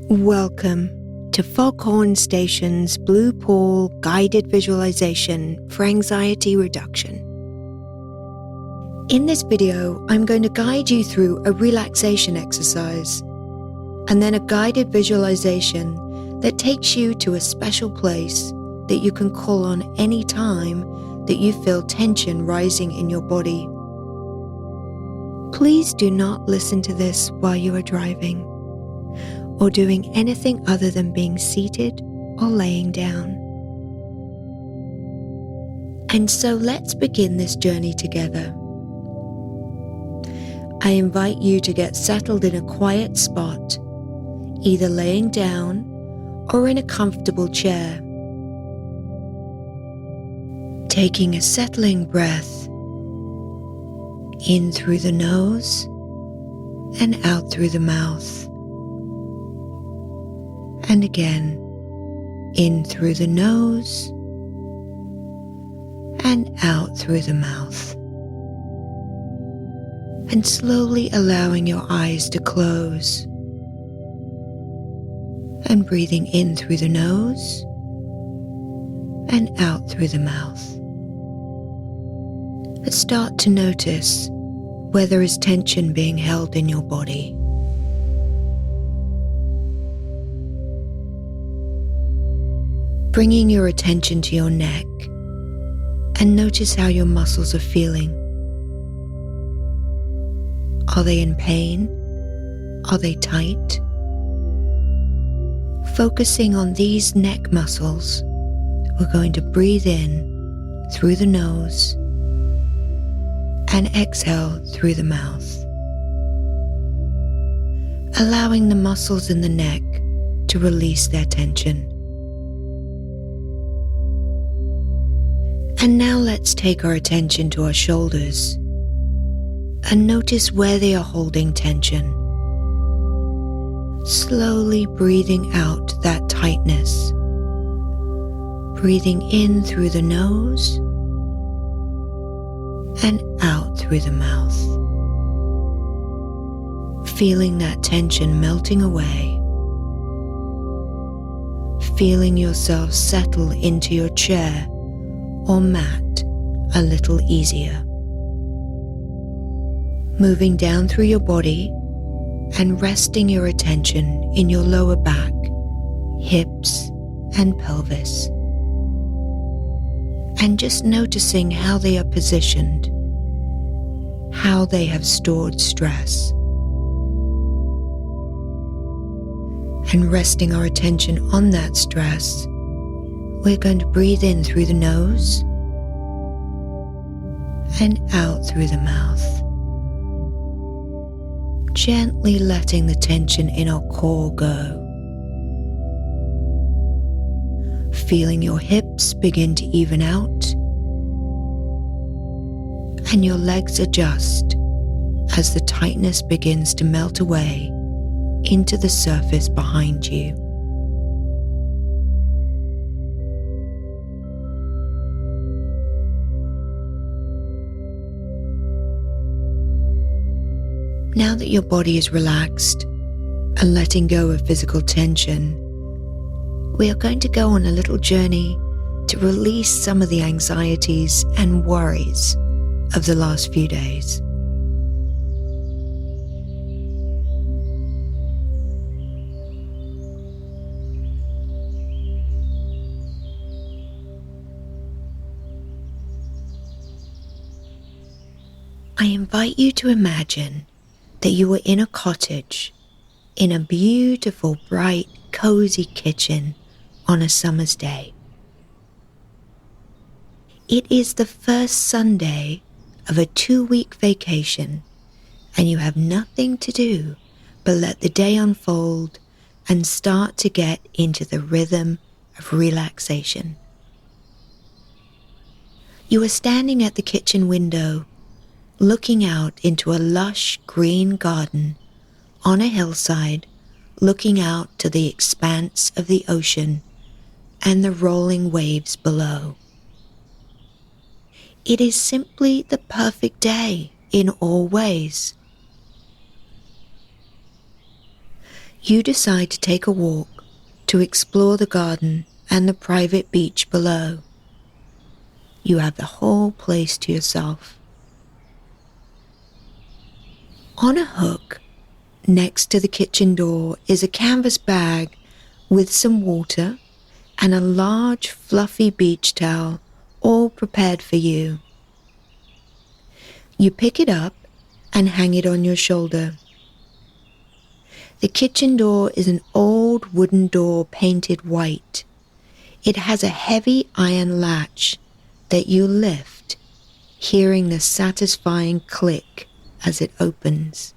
Welcome to Foghorn Station's Blue Pool Guided Visualization for Anxiety Reduction. In this video, I'm going to guide you through a relaxation exercise and then a guided visualization that takes you to a special place that you can call on any time that you feel tension rising in your body. Please do not listen to this while you are driving or doing anything other than being seated or laying down. And so let's begin this journey together. I invite you to get settled in a quiet spot, either laying down or in a comfortable chair. Taking a settling breath in through the nose and out through the mouth. And again, in through the nose and out through the mouth. And slowly allowing your eyes to close. And breathing in through the nose and out through the mouth. And start to notice where there is tension being held in your body. Bringing your attention to your neck and notice how your muscles are feeling. Are they in pain? Are they tight? Focusing on these neck muscles, we're going to breathe in through the nose and exhale through the mouth. Allowing the muscles in the neck to release their tension. And now let's take our attention to our shoulders and notice where they are holding tension. Slowly breathing out that tightness. Breathing in through the nose and out through the mouth. Feeling that tension melting away. Feeling yourself settle into your chair or mat a little easier. Moving down through your body and resting your attention in your lower back, hips and pelvis. And just noticing how they are positioned, how they have stored stress. And resting our attention on that stress, we're going to breathe in through the nose and out through the mouth. Gently letting the tension in our core go. Feeling your hips begin to even out and your legs adjust as the tightness begins to melt away into the surface behind you. Now that your body is relaxed and letting go of physical tension, we are going to go on a little journey to release some of the anxieties and worries of the last few days. I invite you to imagine that you were in a cottage, in a beautiful, bright, cozy kitchen on a summer's day. It is the first Sunday of a 2-week vacation, and you have nothing to do but let the day unfold and start to get into the rhythm of relaxation. You are standing at the kitchen window, looking out into a lush green garden on a hillside, looking out to the expanse of the ocean and the rolling waves below. It is simply the perfect day in all ways. You decide to take a walk to explore the garden and the private beach below. You have the whole place to yourself. On a hook, next to the kitchen door, is a canvas bag with some water and a large fluffy beach towel, all prepared for you. You pick it up and hang it on your shoulder. The kitchen door is an old wooden door painted white. It has a heavy iron latch that you lift, hearing the satisfying click as it opens.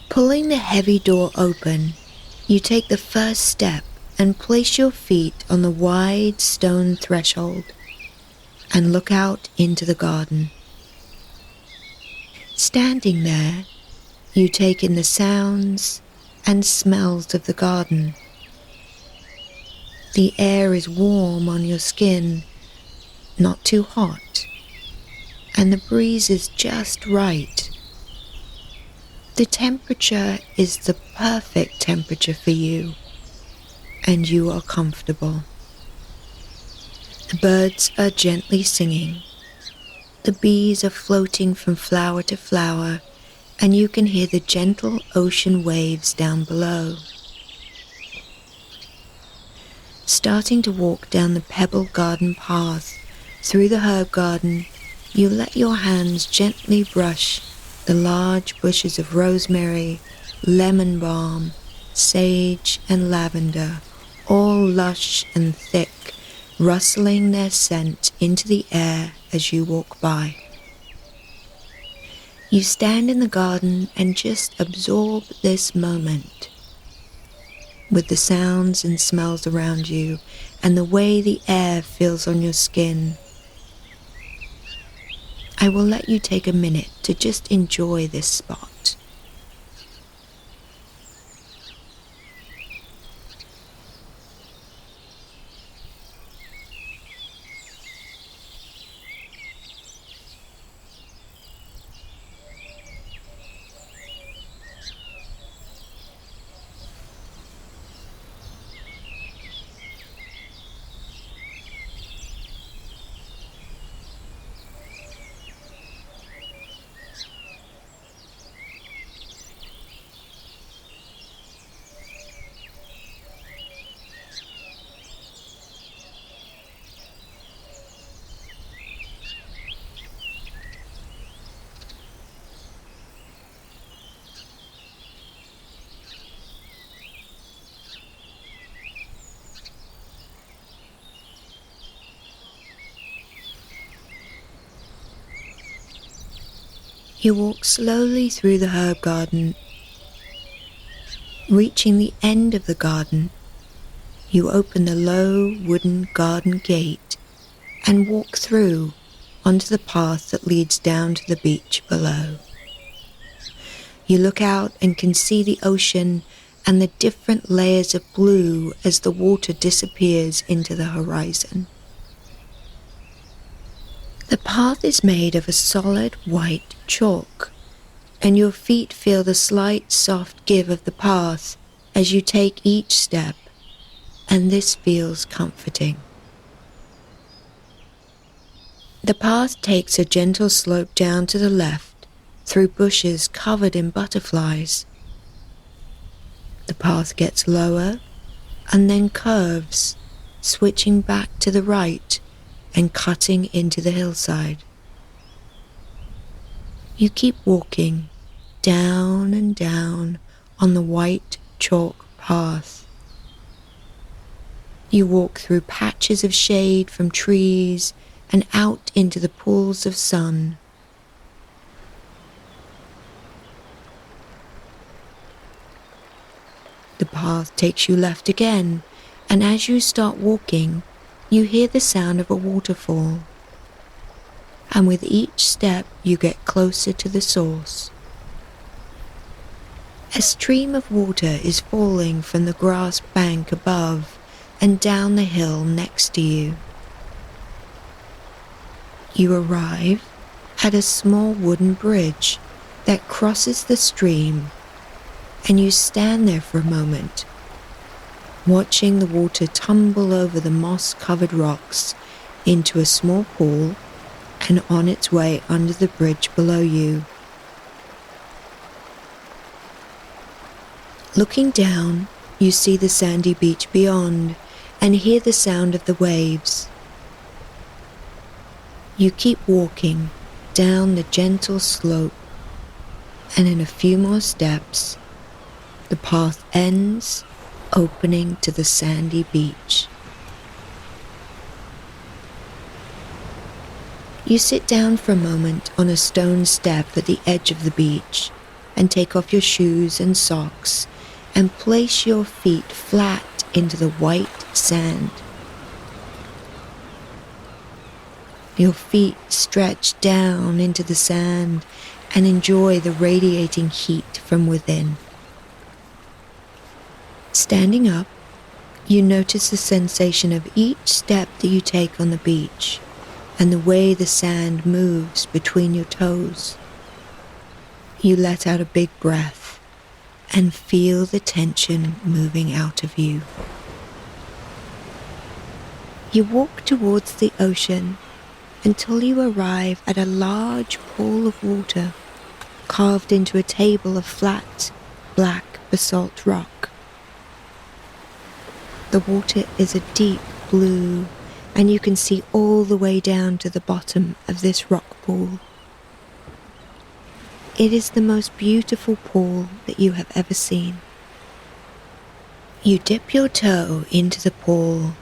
Pulling the heavy door open, you take the first step and place your feet on the wide stone threshold and look out into the garden. Standing there, you take in the sounds and smells of the garden. The air is warm on your skin, not too hot, and the breeze is just right. The temperature is the perfect temperature for you, and you are comfortable. The birds are gently singing. The bees are floating from flower to flower, and you can hear the gentle ocean waves down below. Starting to walk down the pebbled garden path through the herb garden, you let your hands gently brush the large bushes of rosemary, lemon balm, sage, and lavender, all lush and thick, rustling their scent into the air as you walk by. You stand in the garden and just absorb this moment, with the sounds and smells around you and the way the air feels on your skin. I will let you take a minute to just enjoy this spot. You walk slowly through the herb garden. Reaching the end of the garden, you open the low wooden garden gate and walk through onto the path that leads down to the beach below. You look out and can see the ocean and the different layers of blue as the water disappears into the horizon. The path is made of a solid white chalk, and your feet feel the slight soft give of the path as you take each step, and this feels comforting. The path takes a gentle slope down to the left through bushes covered in butterflies. The path gets lower and then curves, switching back to the right and cutting into the hillside. You keep walking down and down on the white chalk path. You walk through patches of shade from trees and out into the pools of sun. The path takes you left again, and as you start walking, you hear the sound of a waterfall. And with each step, you get closer to the source. A stream of water is falling from the grass bank above and down the hill next to you. You arrive at a small wooden bridge that crosses the stream, and you stand there for a moment, watching the water tumble over the moss-covered rocks into a small pool and on its way under the bridge below you. Looking down, you see the sandy beach beyond and hear the sound of the waves. You keep walking down the gentle slope, and in a few more steps, the path ends, opening to the sandy beach. You sit down for a moment on a stone step at the edge of the beach and take off your shoes and socks and place your feet flat into the white sand. Your feet stretch down into the sand and enjoy the radiating heat from within. Standing up, you notice the sensation of each step that you take on the beach and the way the sand moves between your toes. You let out a big breath and feel the tension moving out of you. You walk towards the ocean until you arrive at a large pool of water carved into a table of flat, black basalt rock. The water is a deep blue, and you can see all the way down to the bottom of this rock pool. It is the most beautiful pool that you have ever seen. You dip your toe into the pool,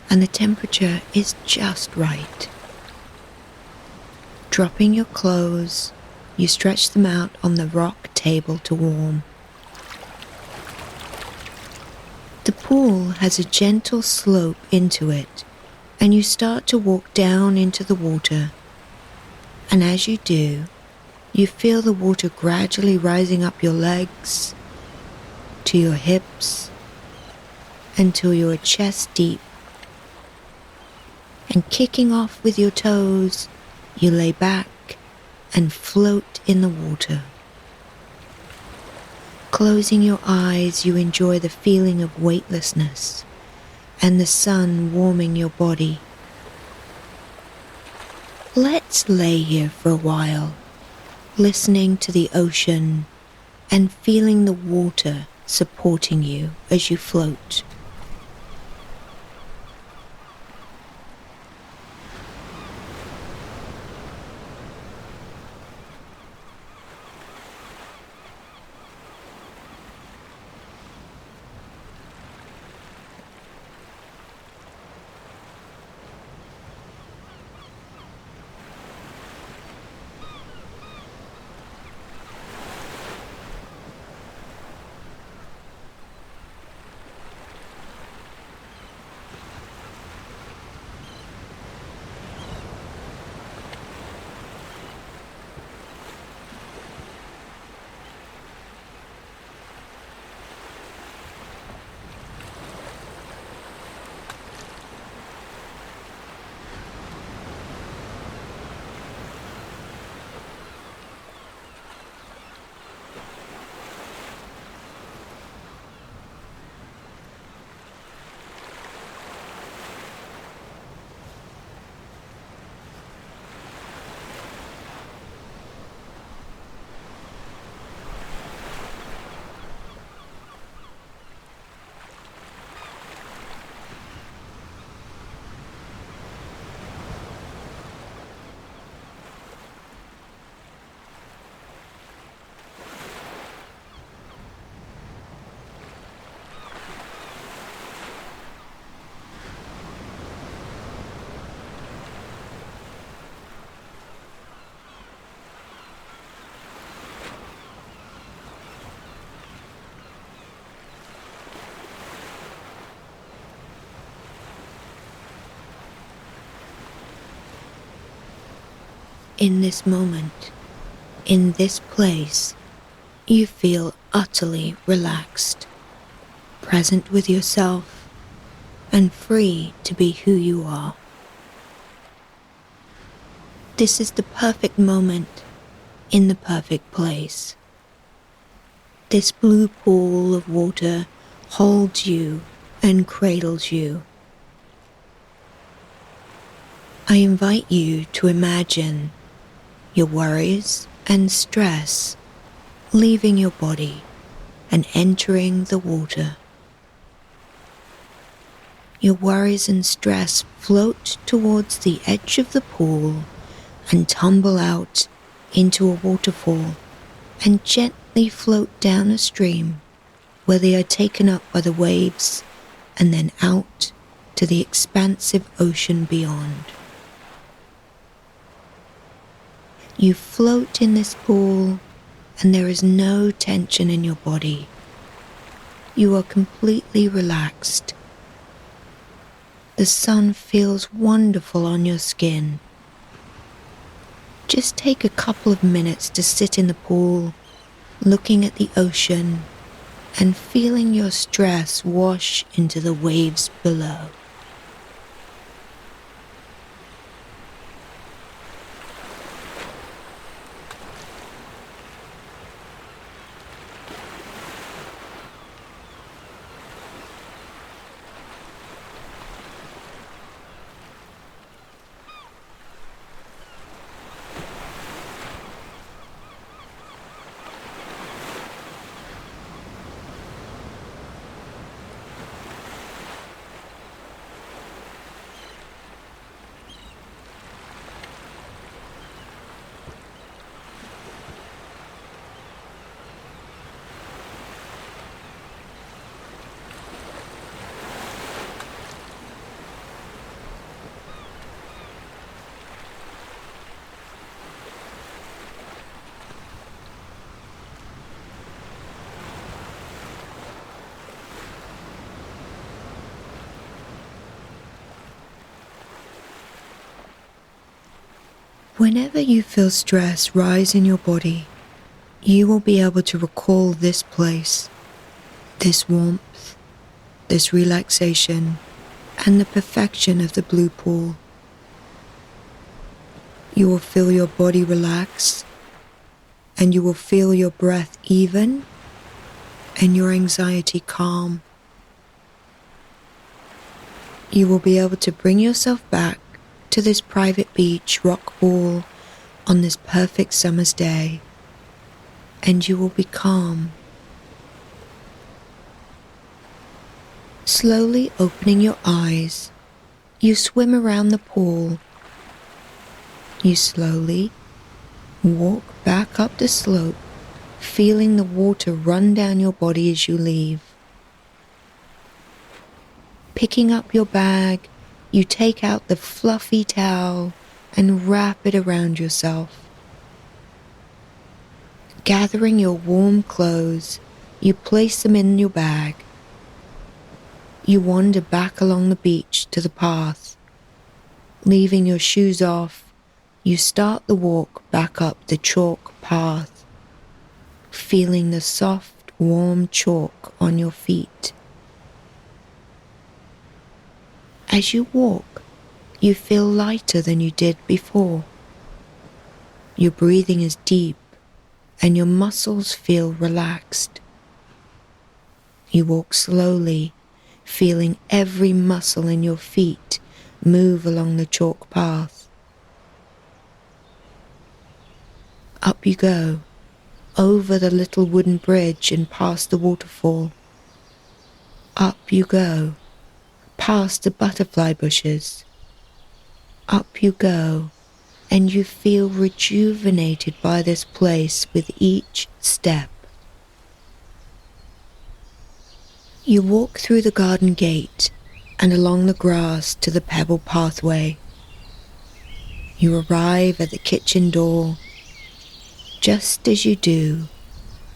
and the temperature is just right. Dropping your clothes, you stretch them out on the rock table to warm. The pool has a gentle slope into it, and you start to walk down into the water. And as you do, you feel the water gradually rising up your legs, to your hips, until you are chest deep. And kicking off with your toes, you lay back and float in the water. Closing your eyes, you enjoy the feeling of weightlessness and the sun warming your body. Let's lay here for a while, listening to the ocean and feeling the water supporting you as you float. In this moment, in this place, you feel utterly relaxed, present with yourself, and free to be who you are. This is the perfect moment in the perfect place. This blue pool of water holds you and cradles you. I invite you to imagine your worries and stress leaving your body and entering the water. Your worries and stress float towards the edge of the pool and tumble out into a waterfall and gently float down a stream where they are taken up by the waves and then out to the expansive ocean beyond. You float in this pool and there is no tension in your body. You are completely relaxed. The sun feels wonderful on your skin. Just take a couple of minutes to sit in the pool, looking at the ocean and feeling your stress wash into the waves below. Whenever you feel stress rise in your body, you will be able to recall this place, this warmth, this relaxation, and the perfection of the blue pool. You will feel your body relax, and you will feel your breath even, and your anxiety calm. You will be able to bring yourself back to this private beach rock pool on this perfect summer's day, and you will be calm. Slowly opening your eyes, you swim around the pool. You slowly walk back up the slope, feeling the water run down your body as you leave. Picking up your bag, you take out the fluffy towel and wrap it around yourself. Gathering your warm clothes, you place them in your bag. You wander back along the beach to the path. Leaving your shoes off, you start the walk back up the chalk path, feeling the soft, warm chalk on your feet. As you walk, you feel lighter than you did before. Your breathing is deep and your muscles feel relaxed. You walk slowly, feeling every muscle in your feet move along the chalk path. Up you go, over the little wooden bridge and past the waterfall. Up you go, past the butterfly bushes. Up you go, and you feel rejuvenated by this place with each step. You walk through the garden gate and along the grass to the pebble pathway. You arrive at the kitchen door. Just as you do,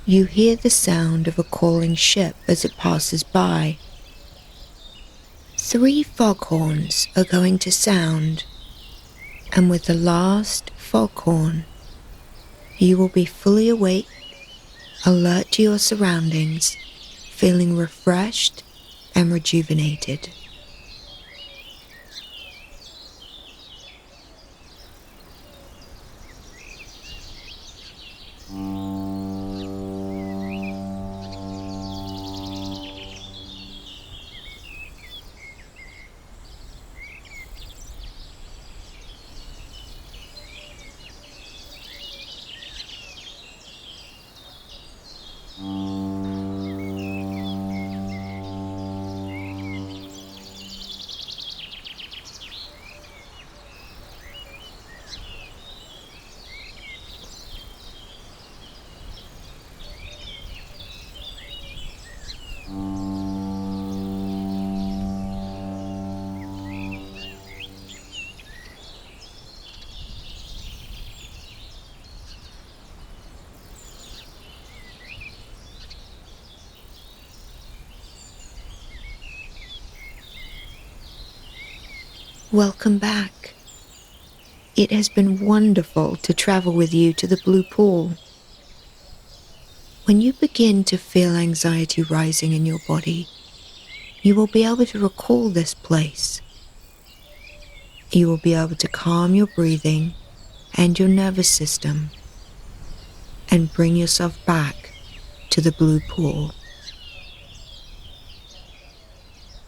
you hear the sound of a calling ship as it passes by. 3 foghorns are going to sound, and with the last foghorn, you will be fully awake, alert to your surroundings, feeling refreshed and rejuvenated. Welcome back. It has been wonderful to travel with you to the blue pool. When you begin to feel anxiety rising in your body, you will be able to recall this place. You will be able to calm your breathing and your nervous system and bring yourself back to the blue pool.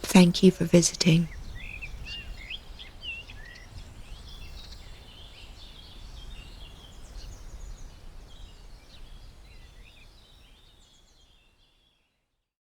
Thank you for visiting.